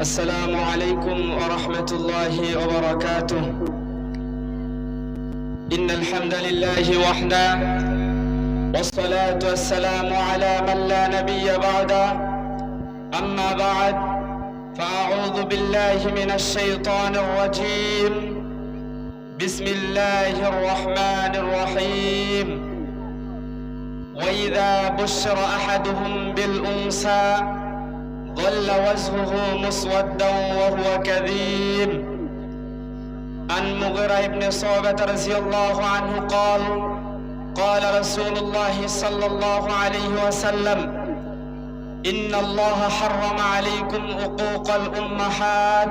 السلام عليكم ورحمة الله وبركاته. إن الحمد لله وحده والصلاة والسلام على من لا نبي بعده. أما بعد فأعوذ بالله من الشيطان الرجيم. بسم الله الرحمن الرحيم. وإذا بشر أحدهم بالأنثى ظل وجهه مسودا وهو كظيم. عن مغيرة بن شعبة رضي الله عنه قال قال رسول الله صلى الله عليه وسلم إن الله حرم عليكم عقوق الأمهات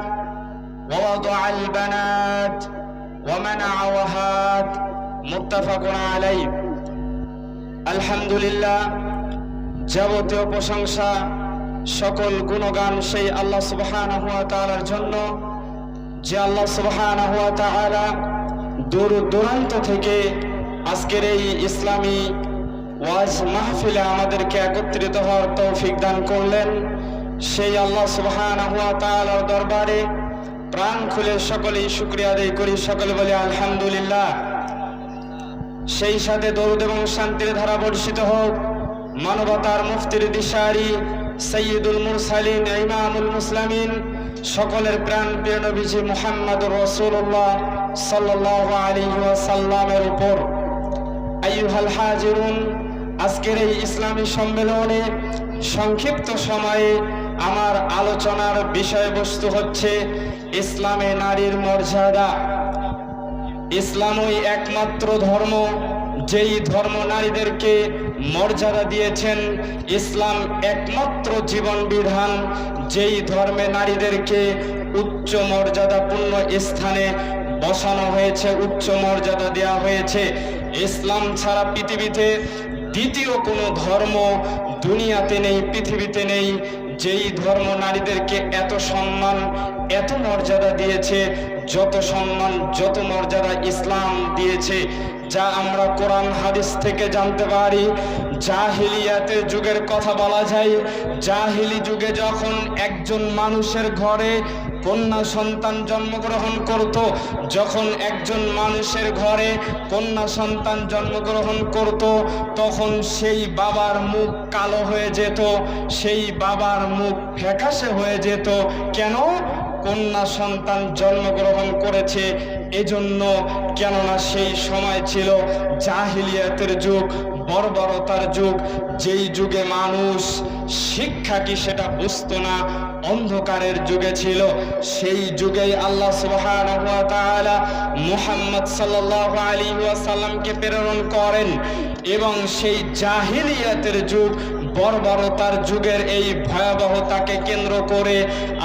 ووضع البنات ومنع وهات. متفق عليه. আলহামদুলিল্লাহ, যাবতীয় প্রশংসা সকল গুণগান সেই আল্লাহ সুবহানাহু ওয়া তাআলার জন্য, যে আল্লাহ সুবহানাহু ওয়া তাআলা দূর দূরান্ত থেকে আজকের এই ইসলামী ওয়াজ মাহফিলে আমাদেরকে একত্রিত হওয়ার তৌফিক দান করলেন। সেই আল্লাহ সুবহানাহু ওয়া তাআলার দরবারে প্রাণ খুলে সকলেই শুকরিয়া আদায় করি। সকলে বলি আলহামদুলিল্লাহ। সেই সাথে দরুদ এবং শান্তির ধারা বর্ষিত হোক মানবতার মুফতির দিশারি সৈয়দুল মুরসালিন ইমামুল মুসলিমিন সকলের প্রাণ প্রিয় নবীজি মুহাম্মদুর রাসূলুল্লাহ সাল্লাল্লাহু আলাইহি ওয়াসাল্লামের উপর। আইয়ুহাল হাজিরুন, আজকের এই ইসলামী সম্মেলনে সংক্ষিপ্ত সময়ে আমার আলোচনার বিষয়বস্তু হচ্ছে ইসলামে নারীর মর্যাদা। ইসলামই একমাত্র ধর্ম যেই ধর্ম নারীদেরকে মর্যাদা দিয়েছেন। ইসলাম একমাত্র জীবন বিধান যেই ধর্মে নারীদেরকে উচ্চ মর্যাদাপূর্ণ স্থানে বসানো হয়েছে, উচ্চ মর্যাদা দেওয়া হয়েছে। ইসলাম ছাড়া পৃথিবীতে দ্বিতীয় কোনো ধর্ম দুনিয়াতে নেই, পৃথিবীতে নেই, যেই ধর্ম নারীদেরকে এত সম্মান এত মর্যাদা দিয়েছে। যত সম্মান যত মর্যাদা ইসলাম দিয়েছে, যা আমরা কোরআন হাদিস থেকে জানতে পারি। জাহিলিয়াতের যুগের কথা বলা যায়। জাহিলি যুগে যখন একজন মানুষের ঘরে কন্যা সন্তান জন্মগ্রহণ করত, যখন একজন মানুষের ঘরে কন্যা সন্তান জন্মগ্রহণ করত, তখন সেই বাবার মুখ কালো হয়ে যেত, সেই বাবার মুখ ফ্যাকাশে হয়ে যেত। কেন? কন্যা সন্তান জন্মগ্রহণ করেছে এজন্য। কেননা সেই সময় ছিল জাহিলিয়াতের যুগ, বর্বরতার যুগ, যেই যুগে মানুষ শিক্ষা কি সেটা বুঝতো না, অন্ধকারের যুগে ছিল। সেই যুগেই আল্লাহ সুবহানাহু ওয়া তাআলা মুহাম্মদ সাল্লাল্লাহু আলাইহি ওয়াসাল্লামকে প্রেরণ করেন এবং সেই জাহিলিয়াতের যুগ, বর্বরতার যুগের এই ভয়াবহতাকে কেন্দ্র করে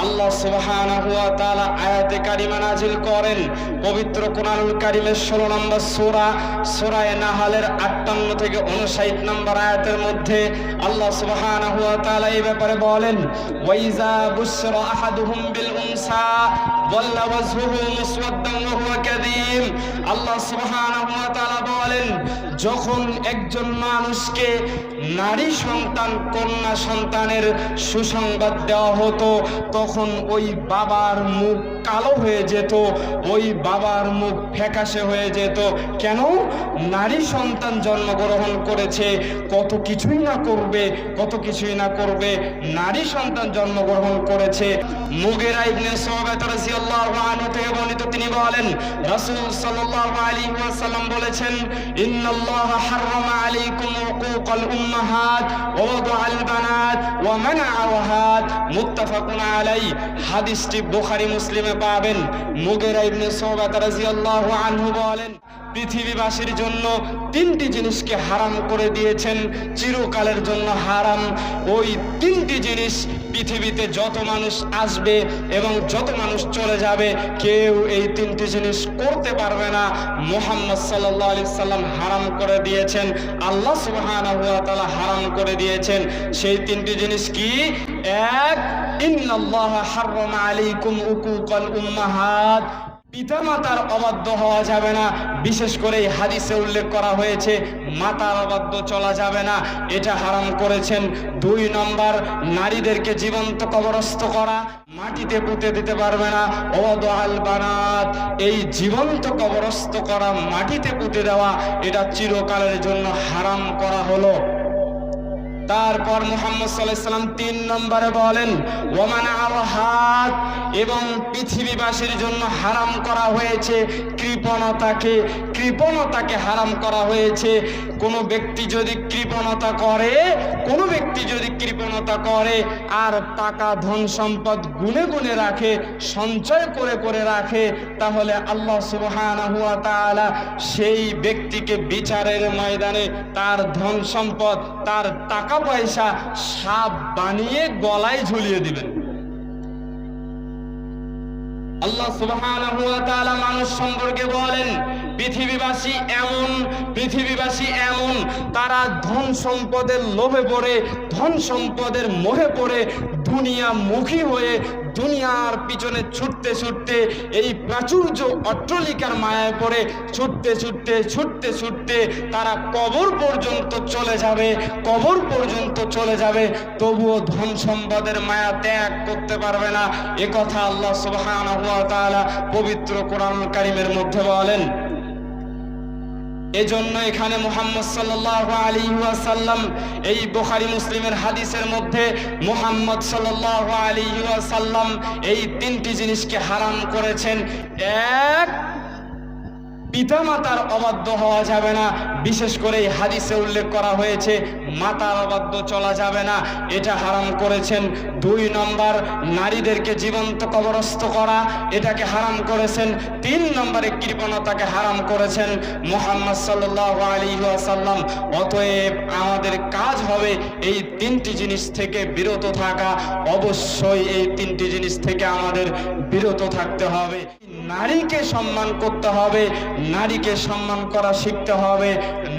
আল্লাহ সুবহানাহু ওয়া তাআলা আয়াতে কারিমা নাজিল করেন। পবিত্র কোরআনুল কারিমের 16 নম্বর সূরা, সূরা নাহালের 58 থেকে 59 নম্বর আয়াতের মধ্যে আল্লাহ সুবহানাহু ওয়া তাআলা এই ব্যাপারে বলেন, ওয়াইজা বুশরা আহাদুহুম বিল উনসা ওয়াল্লা ওয়াজহুহু মুসওয়াদ্দান ওয়া হুয়া কাযীম। আল্লাহ সুবহানাহু ওয়া তাআলা বলেন, যখন একজন মানুষকে নারী সন্তান কন্যা সন্তানের সুসংবাদ দেওয়া হতো, তখন ওই বাবার মুখ কালো হয়ে যেত, ওই বাবার মুখ ফ্যাকাশে হয়ে যেত। কেন? নারী সন্তান জন্মগ্রহণ করেছে, কত কিছুই না করবে, কত কিছুই না করবে, নারী সন্তান জন্মগ্রহণ করেছে। মুগীরা ইবনে শুআবা রাদিয়াল্লাহু আনহু থেকে বর্ণিত, তিনি বলেন রাসূল সাল্লাল্লাহু আলাইহি ওয়াসাল্লাম বলেছেন, ইন্নাল্লাহা হাররামা আলাইকুম উকুকাল উম্মাহাত ওয়া ওয়াদাআল বানাত ওয়া মানাআ ওয়াহাত। মুত্তাফাকুন আলাইহি। হাদিসটি বুখারী মুসলিমে পাবেন। মুগীরা ইবনে শুআবা রাদিয়াল্লাহু আনহু বলেন, পৃথিবীবাসীর জন্য তিনটি জিনিসকে হারাম করে দিয়েছেন, চিরকালের জন্য হারাম। ওই তিনটি জিনিস পৃথিবীতে যত মানুষ আসবে এবং যত মানুষ চলে যাবে, কেউ এই তিনটি জিনিস করতে পারবে না। মুহাম্মদ সাল্লাল্লাহু আলাইহি সাল্লাম হারাম করে দিয়েছেন, আল্লাহ সুবহানাহু ওয়া তাআলা হারাম করে দিয়েছেন। সেই তিনটি জিনিস কি? এক, ইন্নাল্লাহা হাররামা আলাইকুম উকুকাল উম্মাহাত। পিতামাতার অবাধ্য হওয়া যাবে না, বিশেষ করে এই হাদিসে উল্লেখ করা হয়েছে মাতার অবাধ্য চলা যাবে না, এটা হারাম করেছেন। 2 নম্বর, নারীদেরকে জীবন্ত কবরস্থ করা, মাটিতে পুঁতে দিতে পারবে না। ওয়াদুল বানাত, এই জীবন্ত কবরস্থ করা, মাটিতে পুঁতে দেওয়া, এটা চিরকালের জন্য হারাম করা হলো। তারপর মুহাম্মদ সাল্লাল্লাহু আলাইহি ওয়াসাল্লাম 3 নম্বরে বলেন ওয়ামান আলহাত, এবং পৃথিবীবাসীর জন্য হারাম করা হয়েছে কৃপণতাকে হারাম করা হয়েছে। কোনো ব্যক্তি যদি কৃপণতা করে আর টাকা ধন সম্পদ গুনে গুনে রাখে, সঞ্চয় করে করে রাখে, তাহলে আল্লাহ সুবহানাহু ওয়া তাআলা সেই ব্যক্তিকে বিচারের ময়দানে তার ধন সম্পদ, তার টাকা পয়সা সাপ বানিয়ে গলায় ঝুলিয়ে দিবেন। আল্লাহ সুবহানাহু ওয়া তাআলা মানুষ সম্পর্কে বলেন পৃথিবীবাসী এমন তারা ধন সম্পদের লোভে পড়ে, ধন সম্পদের মোহে পড়ে, দুনিয়ামুখী হয়ে দুনিয়ার পিছনে ছুটতে ছুটতে, এই প্রাচুর্য অট্টালিকার মায়ায় পড়ে ছুটতে ছুটতে তারা কবর পর্যন্ত চলে যাবে, তবুও ধন সম্পদের মায়া ত্যাগ করতে পারবে না। এ কথা আল্লাহ সুবহানাহু ওয়া তাআলা পবিত্র কোরআনুল কারীমের মধ্যে বলেন। এজন্য এখানে মুহাম্মদ সাল্লাল্লাহু আলাইহি ওয়াসাল্লাম, এই বুখারী মুসলিমের হাদিসের মধ্যে মুহাম্মদ সাল্লাল্লাহু আলাইহি ওয়াসাল্লাম এই 3টি জিনিসকে হারাম করেছেন। 1, পিতামাতার অবাধ্য হওয়া যাবে না, বিশেষ করে এই হাদিসে উল্লেখ করা হয়েছে মাতার অবাধ্য চলা যাবে না, এটা হারাম করেছেন। 2 নম্বর, নারীদেরকে জীবন্ত কবরস্থ করা, এটাকে হারাম করেছেন। 3 নম্বরে কৃপণতাকে হারাম করেছেন মুহাম্মদ সাল্লাল্লাহু আলাইহি ওয়াসাল্লাম। অতএব আমাদের কাজ হবে এই 3টি জিনিস থেকে বিরত থাকা। অবশ্যই এই 3টি জিনিস থেকে আমাদের বিরত থাকতে হবে। নারীকে সম্মান করতে হবে, নারীকে সম্মান করা শিখতে হবে,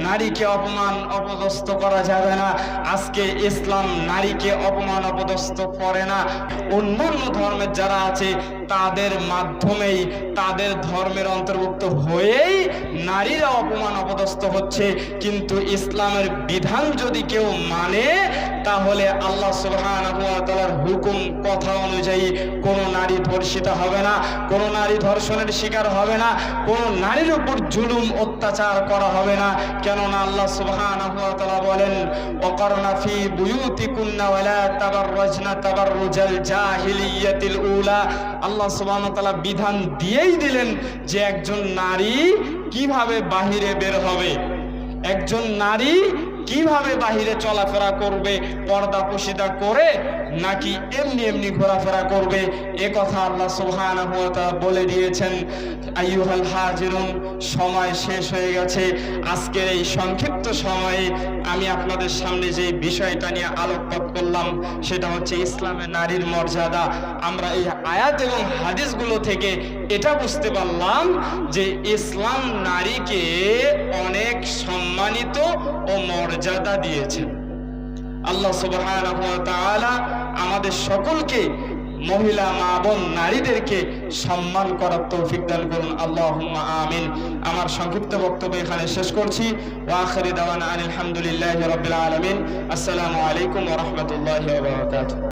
নারীকে অপমান অপদস্থ করা যাবে না। আজকে ইসলাম নারীকে অপমান অপদস্থ করে না, অন্যান্য ধর্মের যারা আছে তাদের মাধ্যমেই, তাদের ধর্মের অন্তর্ভুক্ত হয়েই নারীরা অপমান অপদস্থ হচ্ছে। কিন্তু ইসলামের বিধান যদি কেউ মানে, তাহলে আল্লাহ সুবহানাহু ওয়া তাআলার হুকুম কথা অনুযায়ী কোনো নারী ধর্ষিতা হবে না, কোনো নারী ধর্ষণের শিকার হবে না, কোনো নারীর উপর জুলুম অত্যাচার করা হবে না। কেননা আল্লাহ সুবহানাহু ওয়া তাআলা বলেন ওয়াকারনা ফি বুয়ুতিকুন্না ওয়ালা তাবাররাজনা তাবাররুজাল জাহিলিয়াতিল উলা। আল্লাহ সুবহানাহু ওয়া তাআলা বিধান দিয়েই দিলেন যে একজন নারী কিভাবে বাহিরে বের হবে, একজন নারী কিভাবে বাহিরে চলাফেরা করবে, পর্দা পশিদা করে নাকি এমনি ঘোরাফেরা করবে, এ কথা আল্লাহ সুবহানাহু ওয়া তাআলা বলে দিয়েছেন। আইয়ুহাল হাজিরুন, সময় শেষ হয়ে গেছে। আজকের এই সংক্ষিপ্ত সময়ে আমি আপনাদের সামনে যে বিষয়টা নিয়ে আলোকপাত করলাম সেটা হচ্ছে ইসলামে নারীর মর্যাদা। আমরা এই আয়াত এবং হাদিসগুলো থেকে এটা বুঝতে পারলাম যে ইসলাম নারীকে অনেক সম্মানিত ও মর্যাদা দিয়েছেন। আল্লাহ সুবহানাহু ওয়া তাআলা আমাদের সকলকে, মহিলা মা বোন নারীদেরকে সম্মান করার তৌফিক দান করুন। আল্লাহুম্মা আমিন। আমার সংক্ষিপ্ত বক্তব্য এখানে শেষ করছি। ওয়া আখিরু দাওয়ানা আলহামদুলিল্লাহি রাব্বিল আলামিন। আসসালামু আলাইকুম ওয়া রাহমাতুল্লাহি ওয়া বারাকাতুহু।